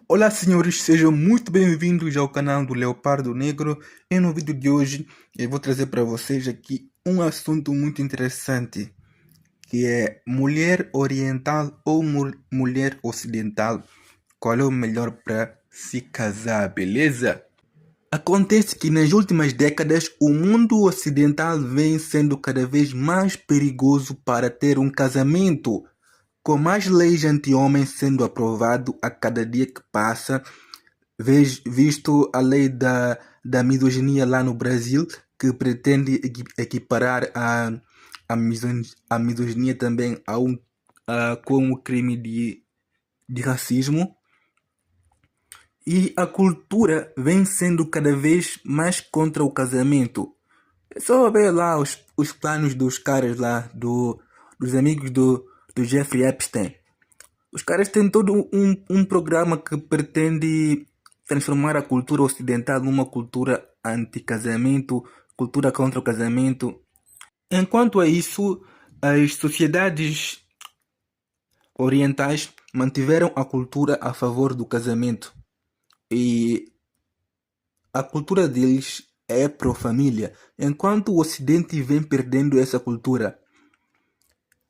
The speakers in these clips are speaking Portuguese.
Olá, senhores, sejam muito bem-vindos ao canal do Leopardo Negro. E no vídeo de hoje eu vou trazer para vocês aqui um assunto muito interessante, que é mulher oriental ou mulher ocidental. Qual é o melhor para se casar, beleza? Acontece que nas últimas décadas o mundo ocidental vem sendo cada vez mais perigoso para ter um casamento, com mais leis anti-homem sendo aprovado a cada dia que passa, visto a lei da misoginia lá no Brasil, que pretende equiparar a misoginia também com o crime de racismo. E a cultura vem sendo cada vez mais contra o casamento. É só ver lá os planos dos caras lá, dos amigos do Jeffrey Epstein. Os caras têm todo um programa que pretende transformar a cultura ocidental numa cultura anti-casamento, cultura contra o casamento. Enquanto a isso, as sociedades orientais mantiveram a cultura a favor do casamento. E a cultura deles é pró-família, enquanto o Ocidente vem perdendo essa cultura.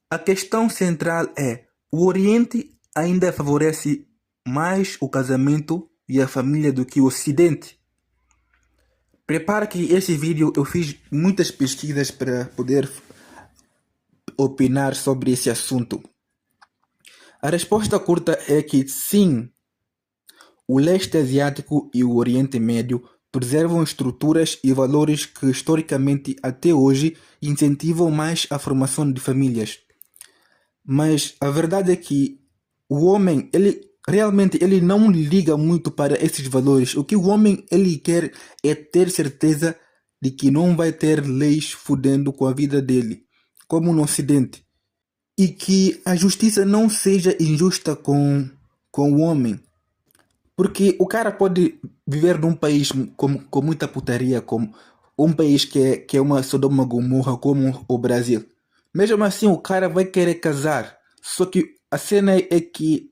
A questão central é: o Oriente ainda favorece mais o casamento e a família do que o Ocidente? Prepara que esse vídeo eu fiz muitas pesquisas para poder opinar sobre esse assunto. A resposta curta é que sim, o leste asiático e o Oriente Médio preservam estruturas e valores que historicamente até hoje incentivam mais a formação de famílias. Mas a verdade é que o homem, ele realmente não liga muito para esses valores. O que o homem ele quer é ter certeza de que não vai ter leis fudendo com a vida dele, como no Ocidente. E que a justiça não seja injusta com o homem. Porque o cara pode viver num país com muita putaria, como um país que é uma Sodoma Gomorra como o Brasil. Mesmo assim, o cara vai querer casar. Só que a cena é que,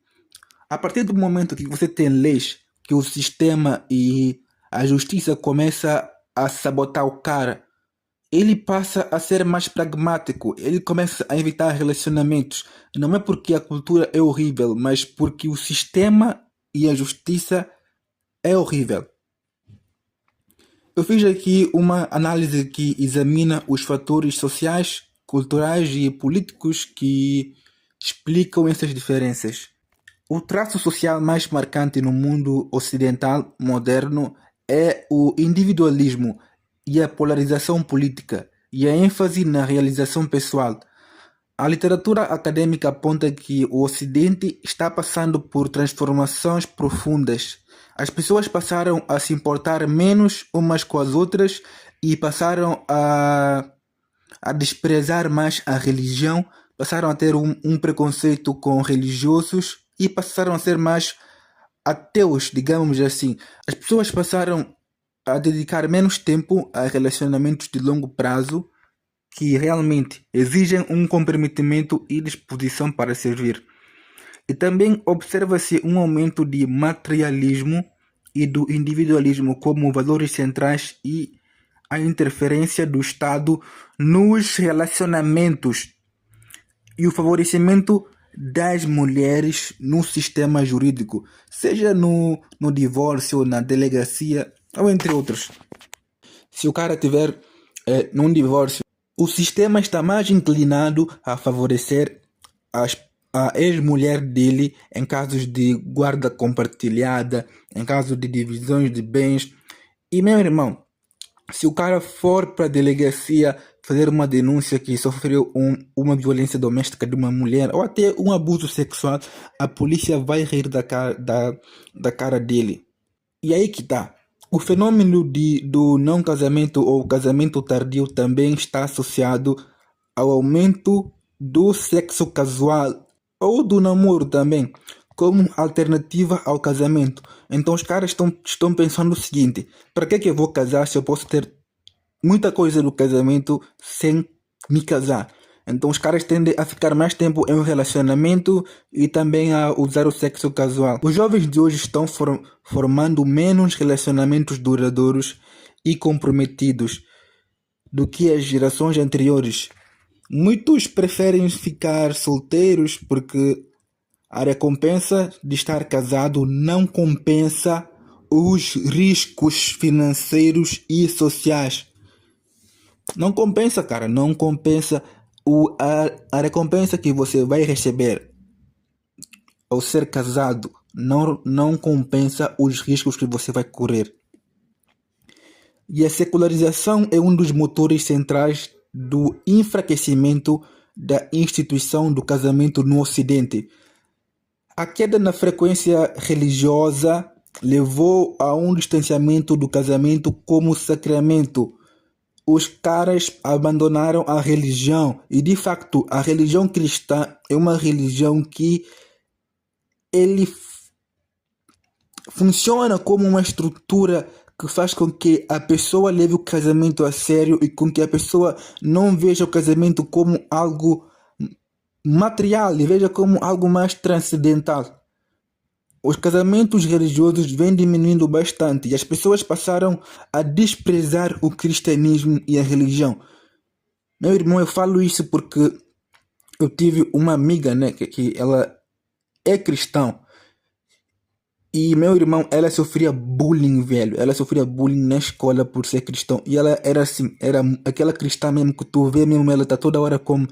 a partir do momento que você tem leis, que o sistema e a justiça começa a sabotar o cara, ele passa a ser mais pragmático, ele começa a evitar relacionamentos. Não é porque a cultura é horrível, mas porque o sistema e a justiça é horrível. Eu fiz aqui uma análise que examina os fatores sociais, culturais e políticos que explicam essas diferenças. O traço social mais marcante no mundo ocidental moderno é o individualismo e a polarização política, e a ênfase na realização pessoal. A literatura acadêmica aponta que o Ocidente está passando por transformações profundas. As pessoas passaram a se importar menos umas com as outras e passaram a desprezar mais a religião, passaram a ter um preconceito com religiosos e passaram a ser mais ateus, digamos assim. As pessoas passaram a dedicar menos tempo a relacionamentos de longo prazo que realmente exigem um comprometimento e disposição para servir. E também observa-se um aumento de materialismo e do individualismo como valores centrais e a interferência do Estado nos relacionamentos e o favorecimento das mulheres no sistema jurídico, seja no divórcio, na delegacia ou entre outros. Se o cara tiver num divórcio, o sistema está mais inclinado a favorecer a ex-mulher dele em casos de guarda compartilhada, em caso de divisões de bens. E meu irmão, se o cara for para a delegacia fazer uma denúncia que sofreu uma violência doméstica de uma mulher ou até um abuso sexual, a polícia vai rir da cara dele. E aí que tá. O fenômeno do não casamento ou casamento tardio também está associado ao aumento do sexo casual ou do namoro também, como alternativa ao casamento. Então os caras estão pensando o seguinte: para que eu vou casar se eu posso ter muita coisa no casamento sem me casar? Então os caras tendem a ficar mais tempo em um relacionamento e também a usar o sexo casual. Os jovens de hoje estão formando menos relacionamentos duradouros e comprometidos do que as gerações anteriores. Muitos preferem ficar solteiros porque a recompensa de estar casado não compensa os riscos financeiros e sociais. Não compensa, cara, não compensa. A recompensa que você vai receber ao ser casado não compensa os riscos que você vai correr. E a secularização é um dos motores centrais do enfraquecimento da instituição do casamento no Ocidente. A queda na frequência religiosa levou a um distanciamento do casamento como sacramento. Os caras abandonaram a religião e, de facto, a religião cristã é uma religião que ele funciona como uma estrutura que faz com que a pessoa leve o casamento a sério e com que a pessoa não veja o casamento como algo material e veja como algo mais transcendental. Os casamentos religiosos vêm diminuindo bastante e as pessoas passaram a desprezar o cristianismo e a religião. Meu irmão, eu falo isso porque eu tive uma amiga, né, que ela é cristã. E meu irmão, ela sofria bullying, velho. Ela sofria bullying na escola por ser cristão. E ela era assim, era aquela cristã mesmo que tu vê mesmo, ela tá toda hora com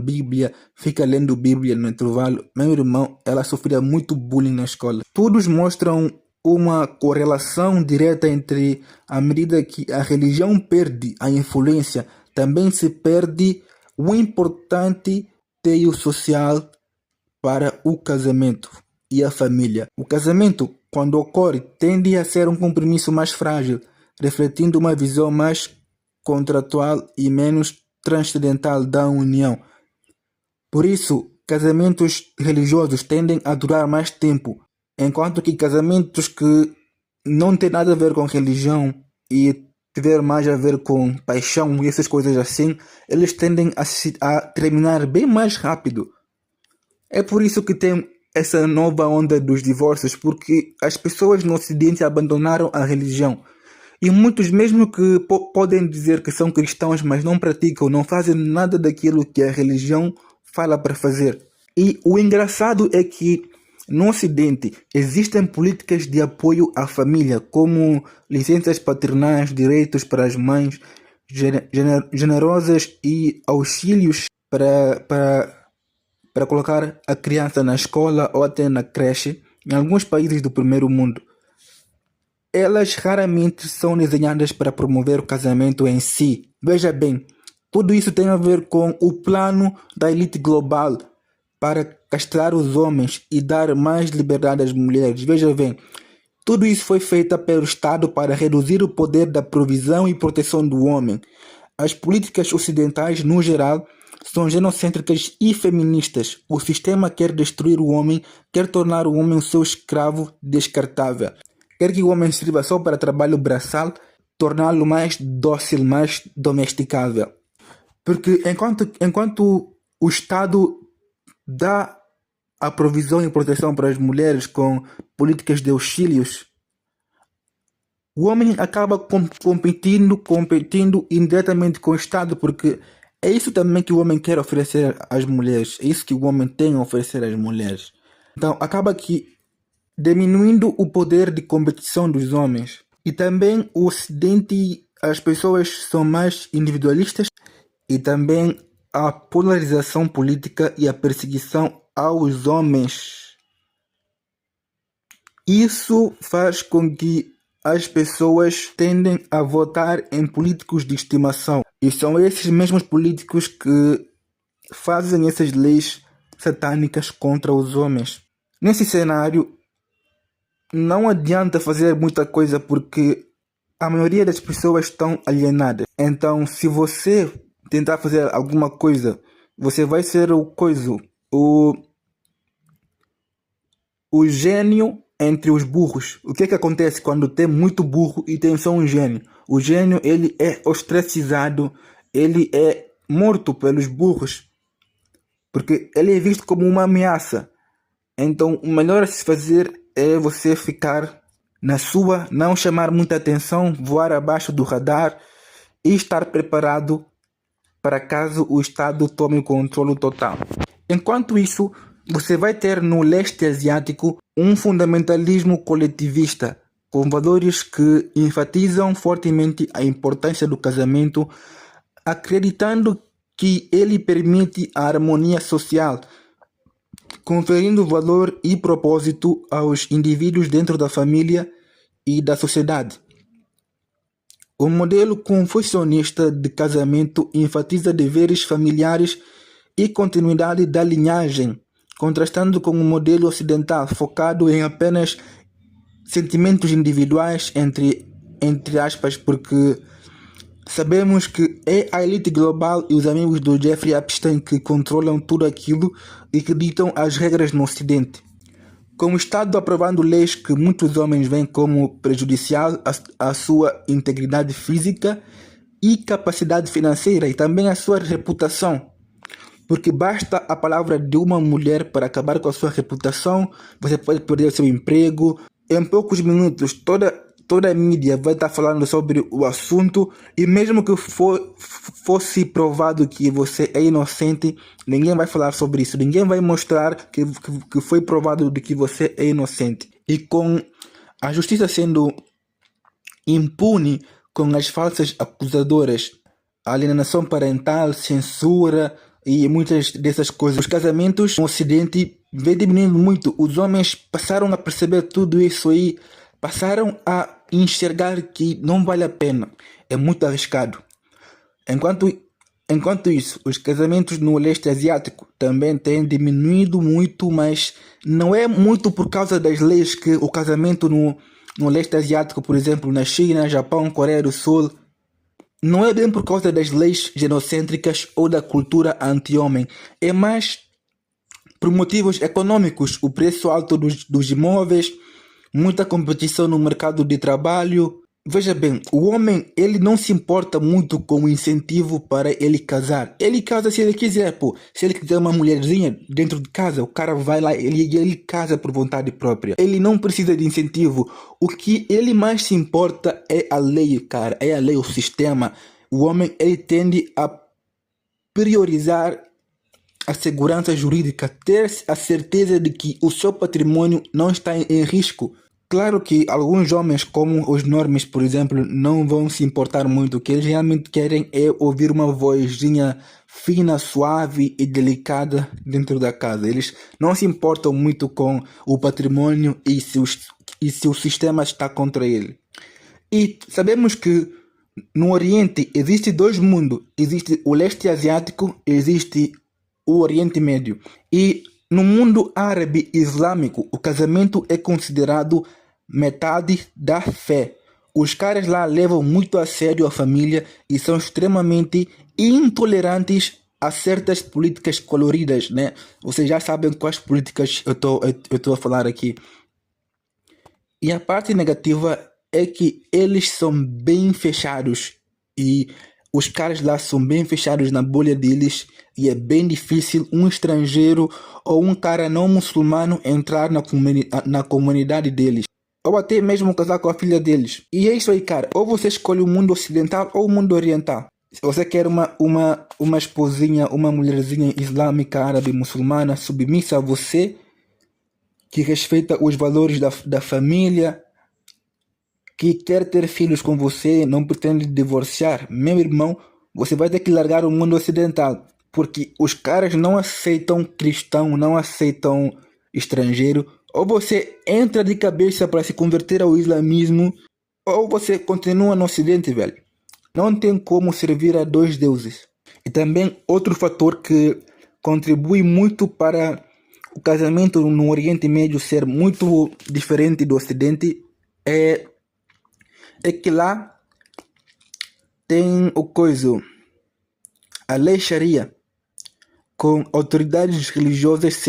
Bíblia, fica lendo Bíblia no intervalo. Meu irmão, ela sofria muito bullying na escola. Todos mostram uma correlação direta entre a medida que a religião perde a influência, também se perde o importante teio social para o casamento e a família. O casamento, quando ocorre, tende a ser um compromisso mais frágil, refletindo uma visão mais contratual e menos transcendental da união. Por isso, casamentos religiosos tendem a durar mais tempo, enquanto que casamentos que não têm nada a ver com religião e tiver mais a ver com paixão e essas coisas assim, eles tendem a terminar bem mais rápido. É por isso que tem essa nova onda dos divórcios, porque as pessoas no Ocidente abandonaram a religião. E muitos, mesmo que podem dizer que são cristãos, mas não praticam, não fazem nada daquilo que a religião fala para fazer. E o engraçado é que no Ocidente existem políticas de apoio à família, como licenças paternais, direitos para as mães, generosas e auxílios para colocar a criança na escola ou até na creche, em alguns países do primeiro mundo. Elas raramente são desenhadas para promover o casamento em si. Veja bem, tudo isso tem a ver com o plano da elite global para castrar os homens e dar mais liberdade às mulheres. Veja bem, tudo isso foi feito pelo Estado para reduzir o poder da provisão e proteção do homem. As políticas ocidentais, no geral, são genocêntricas e feministas. O sistema quer destruir o homem, quer tornar o homem o seu escravo descartável. Quer que o homem sirva só para trabalho braçal, torná-lo mais dócil, mais domesticável. Porque enquanto o Estado dá a provisão e proteção para as mulheres com políticas de auxílios, o homem acaba competindo indiretamente com o Estado, porque é isso também que o homem quer oferecer às mulheres. É isso que o homem tem a oferecer às mulheres. Então, acaba que diminuindo o poder de competição dos homens. E também o Ocidente, as pessoas são mais individualistas e também a polarização política e a perseguição aos homens. Isso faz com que as pessoas tendem a votar em políticos de estimação. E são esses mesmos políticos que fazem essas leis satânicas contra os homens. Nesse cenário, não adianta fazer muita coisa porque a maioria das pessoas estão alienadas. Então, se você tentar fazer alguma coisa, você vai ser o gênio entre os burros. O que acontece quando tem muito burro e tem só um gênio? O gênio, ele é ostracizado, ele é morto pelos burros. porque ele é visto como uma ameaça. Então, o melhor a se fazer é você ficar na sua, não chamar muita atenção, voar abaixo do radar e estar preparado para caso o Estado tome o controle total. Enquanto isso, você vai ter no leste asiático um fundamentalismo coletivista, com valores que enfatizam fortemente a importância do casamento, acreditando que ele permite a harmonia social, conferindo valor e propósito aos indivíduos dentro da família e da sociedade. O modelo confucionista de casamento enfatiza deveres familiares e continuidade da linhagem, contrastando com o modelo ocidental focado em apenas sentimentos individuais, entre aspas, porque sabemos que é a elite global e os amigos do Jeffrey Epstein que controlam tudo aquilo e que ditam as regras no Ocidente. Com o Estado aprovando leis que muitos homens veem como prejudicial à sua integridade física e capacidade financeira e também à sua reputação. Porque basta a palavra de uma mulher para acabar com a sua reputação, você pode perder o seu emprego. Em poucos minutos, toda a mídia vai estar falando sobre o assunto, e mesmo que fosse provado que você é inocente, ninguém vai falar sobre isso, ninguém vai mostrar que foi provado de que você é inocente. E com a justiça sendo impune com as falsas acusadoras, alienação parental, censura e muitas dessas coisas, os casamentos no Ocidente vem diminuindo muito. Os homens passaram a perceber tudo isso aí, passaram a enxergar que não vale a pena, é muito arriscado. Enquanto isso, os casamentos no leste asiático também têm diminuído muito, mas não é muito por causa das leis que o casamento no leste asiático, por exemplo, na China, Japão, Coreia do Sul, não é bem por causa das leis genocêntricas ou da cultura anti-homem, é mais por motivos econômicos, o preço alto dos imóveis, muita competição no mercado de trabalho. Veja bem, o homem ele não se importa muito com o incentivo para ele casar. Ele casa se ele quiser, pô. Se ele quiser uma mulherzinha dentro de casa, o cara vai lá, ele casa por vontade própria. Ele não precisa de incentivo. O que ele mais se importa é a lei, cara. É a lei, o sistema. O homem ele tende a priorizar a segurança jurídica, ter a certeza de que o seu patrimônio não está em risco. Claro que alguns homens, como os normes, por exemplo, não vão se importar muito. O que eles realmente querem é ouvir uma vozinha fina, suave e delicada dentro da casa. Eles não se importam muito com o patrimônio e se o sistema está contra ele. E sabemos que no Oriente existe dois mundos. Existe o leste asiático e existe o Oriente Médio. E no mundo árabe islâmico, o casamento é considerado metade da fé. Os caras lá levam muito a sério a família e são extremamente intolerantes a certas políticas coloridas, né? Vocês já sabem quais políticas eu tô a falar aqui. E a parte negativa é que eles são bem fechados e os caras lá são bem fechados na bolha deles e é bem difícil um estrangeiro ou um cara não muçulmano entrar na comunidade deles, ou até mesmo casar com a filha deles. E é isso aí, cara. Ou você escolhe o mundo ocidental ou o mundo oriental. Se você quer uma esposinha, uma mulherzinha islâmica, árabe, muçulmana, submissa a você, que respeita os valores da família, que quer ter filhos com você, não pretende divorciar, meu irmão, você vai ter que largar o mundo ocidental, porque os caras não aceitam cristão, não aceitam estrangeiro. Ou você entra de cabeça para se converter ao islamismo, ou você continua no Ocidente, velho. Não tem como servir a dois deuses. E também outro fator que contribui muito para o casamento no Oriente Médio ser muito diferente do Ocidente é que lá tem a lei Sharia, com autoridades religiosas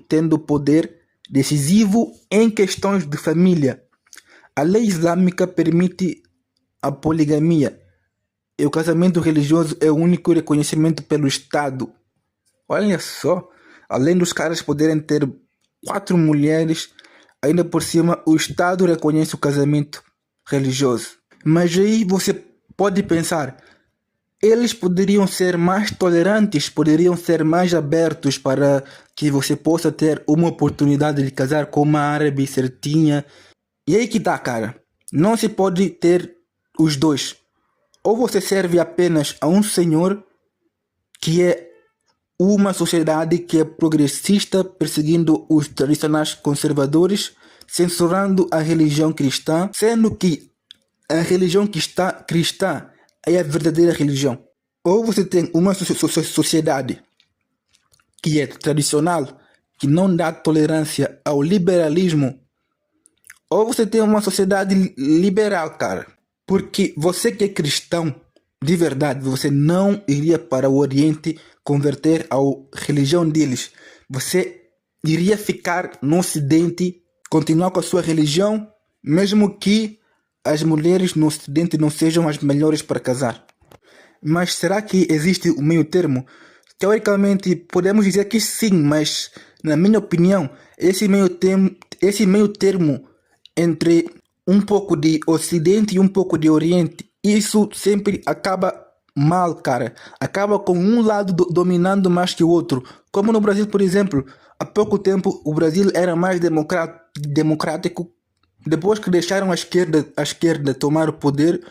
tendo poder decisivo em questões de família. A lei islâmica permite a poligamia e o casamento religioso é o único reconhecimento pelo Estado. Olha só, além dos caras poderem ter 4 mulheres, ainda por cima o Estado reconhece o casamento religioso. Mas aí você pode pensar, eles poderiam ser mais tolerantes, poderiam ser mais abertos para que você possa ter uma oportunidade de casar com uma árabe certinha. E aí que tá, cara. Não se pode ter os dois. Ou você serve apenas a um senhor, que é uma sociedade que é progressista, perseguindo os tradicionais conservadores, censurando a religião cristã, sendo que a religião cristã é a verdadeira religião. Ou você tem uma sociedade que é tradicional, que não dá tolerância ao liberalismo, ou você tem uma sociedade liberal, cara. Porque você que é cristão, de verdade, você não iria para o Oriente converter à religião deles. Você iria ficar no Ocidente, continuar com a sua religião, mesmo que as mulheres no Ocidente não sejam as melhores para casar. Mas será que existe o meio termo? Teoricamente, podemos dizer que sim, mas na minha opinião, esse meio termo entre um pouco de Ocidente e um pouco de Oriente, isso sempre acaba mal, cara. Acaba com um lado dominando mais que o outro. Como no Brasil, por exemplo, há pouco tempo o Brasil era mais democrático. Depois que deixaram a esquerda tomar o poder,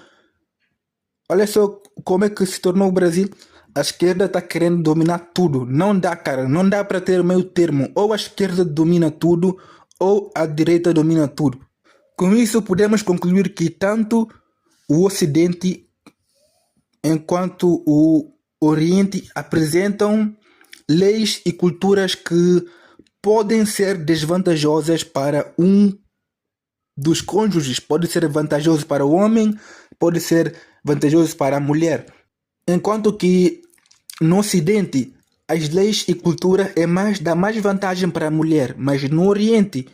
olha só como é que se tornou o Brasil. A esquerda está querendo dominar tudo. Não dá, cara. Não dá para ter meio termo. Ou a esquerda domina tudo, ou a direita domina tudo. Com isso, podemos concluir que tanto o Ocidente enquanto o Oriente apresentam leis e culturas que podem ser desvantajosas para um dos cônjuges. Pode ser vantajoso para o homem, pode ser vantajoso para a mulher. Enquanto que no Ocidente as leis e cultura dá mais vantagem para a mulher, mas no Oriente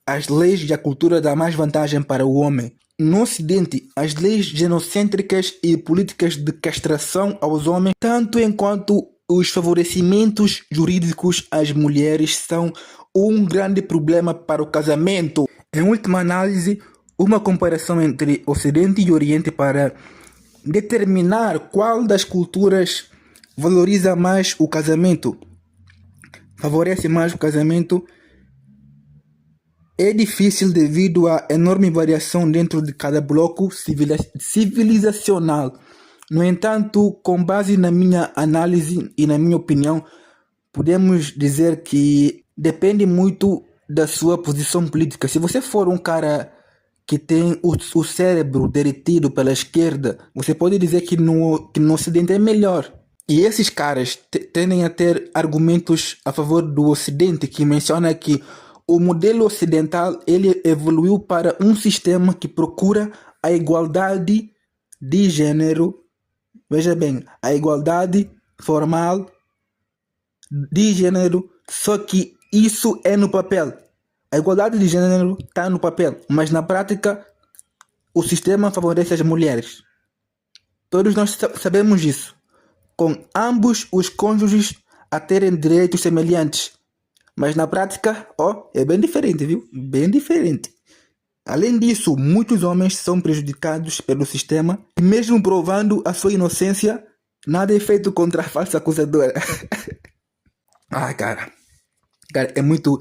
as leis e a cultura dá mais vantagem para o homem. No Ocidente, as leis genocêntricas e políticas de castração aos homens, tanto enquanto os favorecimentos jurídicos às mulheres, são um grande problema para o casamento. Em última análise, uma comparação entre Ocidente e Oriente para determinar qual das culturas valoriza mais o casamento, favorece mais o casamento, é difícil devido à enorme variação dentro de cada bloco civilizacional. No entanto, com base na minha análise e na minha opinião, podemos dizer que depende muito da sua posição política. Se você for um cara que tem o cérebro derretido pela esquerda, você pode dizer que no Ocidente é melhor. E esses caras tendem a ter argumentos a favor do Ocidente, que menciona que o modelo ocidental ele evoluiu para um sistema que procura a igualdade de gênero. Veja bem, a igualdade formal de gênero, só que isso é no papel. A igualdade de gênero está no papel, mas na prática o sistema favorece as mulheres. Todos nós sabemos disso. Com ambos os cônjuges a terem direitos semelhantes. Mas na prática, é bem diferente, viu? Bem diferente. Além disso, muitos homens são prejudicados pelo sistema e mesmo provando a sua inocência, nada é feito contra a falsa acusadora. Cara, é muito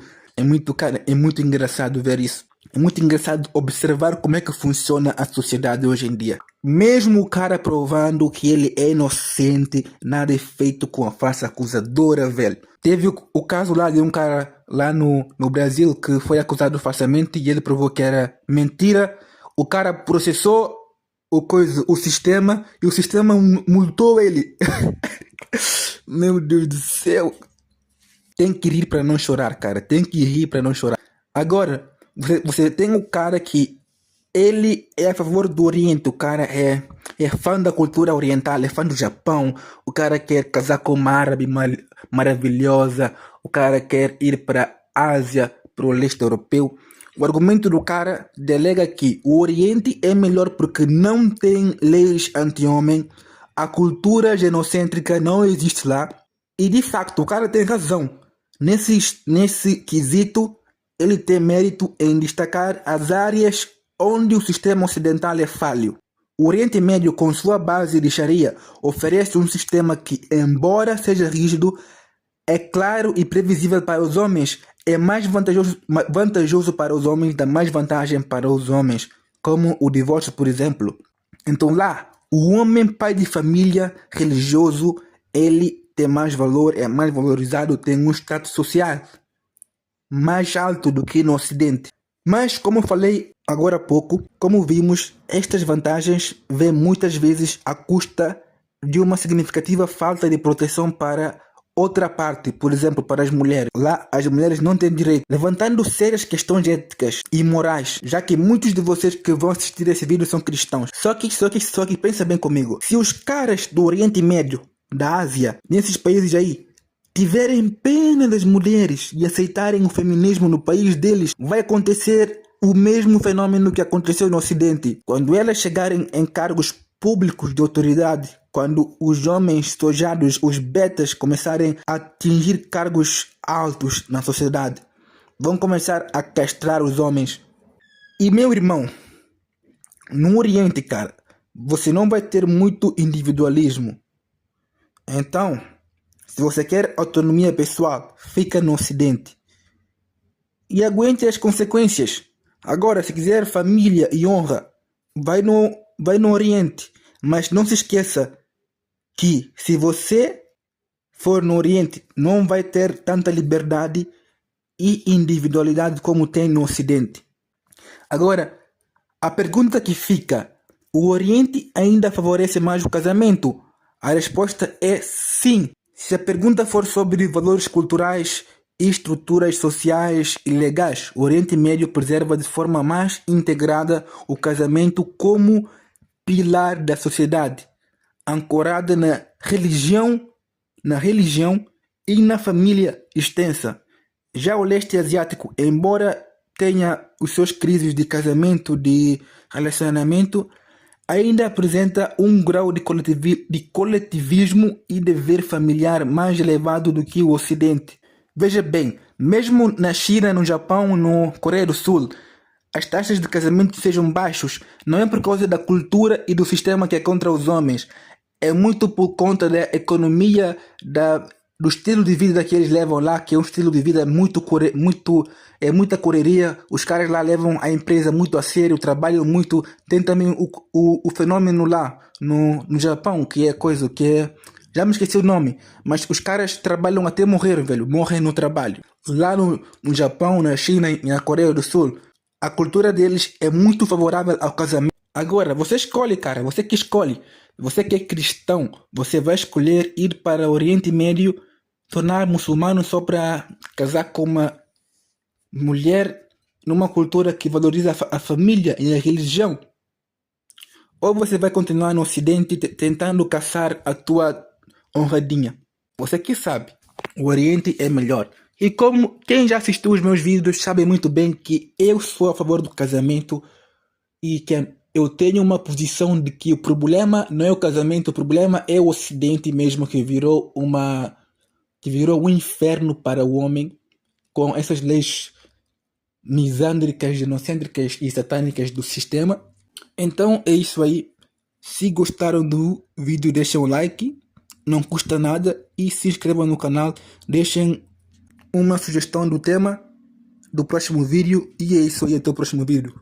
engraçado ver isso. É muito engraçado observar como é que funciona a sociedade hoje em dia. Mesmo o cara provando que ele é inocente, nada é feito com a falsa acusadora, velho. Teve o caso lá de um cara lá no Brasil que foi acusado falsamente e ele provou que era mentira. O cara processou o sistema e o sistema multou ele. Meu Deus do céu. Tem que rir para não chorar, cara. Tem que rir para não chorar. Agora, você tem um cara que ele é a favor do Oriente, o cara é fã da cultura oriental, é fã do Japão, o cara quer casar com uma árabe maravilhosa, o cara quer ir para a Ásia, para o leste europeu. O argumento do cara delega que o Oriente é melhor porque não tem leis anti-homem, a cultura genocêntrica não existe lá, E de facto, o cara tem razão. Nesse quesito, ele tem mérito em destacar as áreas onde o sistema ocidental é falho. O Oriente Médio, com sua base de Sharia, oferece um sistema que, embora seja rígido, é claro e previsível para os homens, é mais vantajoso para os homens, dá mais vantagem para os homens, como o divórcio, por exemplo. Então lá, o homem pai de família religioso, ele tem mais valor, é mais valorizado, tem um status social mais alto do que no Ocidente. Mas, como falei agora há pouco, como vimos, estas vantagens vêm muitas vezes à custa de uma significativa falta de proteção para outra parte, por exemplo, para as mulheres. Lá, as mulheres não têm direito, levantando sérias questões éticas e morais, já que muitos de vocês que vão assistir esse vídeo são cristãos. Só que pensa bem comigo. Se os caras do Oriente Médio, da Ásia, nesses países aí, tiverem pena das mulheres e aceitarem o feminismo no país deles, vai acontecer o mesmo fenômeno que aconteceu no Ocidente. Quando elas chegarem em cargos públicos de autoridade, quando os homens sojados, os betas, começarem a atingir cargos altos na sociedade, vão começar a castrar os homens. E meu irmão, no Oriente, cara, você não vai ter muito individualismo. Então, se você quer autonomia pessoal, fica no Ocidente. E aguente as consequências. Agora, se quiser família e honra, vai no Oriente. Mas não se esqueça que se você for no Oriente, não vai ter tanta liberdade e individualidade como tem no Ocidente. Agora, a pergunta que fica, o Oriente ainda favorece mais o casamento? A resposta é sim. Se a pergunta for sobre valores culturais e estruturas sociais e legais, o Oriente Médio preserva de forma mais integrada o casamento como pilar da sociedade, ancorada na religião e na família extensa. Já o leste asiático, embora tenha os seus crises de casamento, de relacionamento, ainda apresenta um grau de coletivismo e dever familiar mais elevado do que o Ocidente. Veja bem, mesmo na China, no Japão, na Coreia do Sul, as taxas de casamento sejam baixos, não é por causa da cultura e do sistema que é contra os homens, é muito por conta da economia, do estilo de vida que eles levam lá, que é um estilo de vida muita correria. Os caras lá levam a empresa muito a sério, trabalham muito. Tem também o fenômeno lá no Japão, já me esqueci o nome, mas os caras trabalham até morrer, velho, morrem no trabalho. Lá no Japão, na China e na Coreia do Sul, a cultura deles é muito favorável ao casamento. Agora, você escolhe, cara, você que escolhe. Você que é cristão, você vai escolher ir para o Oriente Médio, tornar muçulmano só para casar com uma mulher numa cultura que valoriza a família e a religião? Ou você vai continuar no Ocidente tentando caçar a tua honradinha? Você que sabe, o Oriente é melhor. E como quem já assistiu os meus vídeos sabe muito bem que eu sou a favor do casamento e que eu tenho uma posição de que o problema não é o casamento, o problema é o Ocidente mesmo, que virou um inferno para o homem com essas leis misândricas, genocêntricas e satânicas do sistema. Então é isso aí. Se gostaram do vídeo, deixem um like, não custa nada, e se inscrevam no canal, deixem uma sugestão do tema do próximo vídeo, e é isso aí, até o próximo vídeo.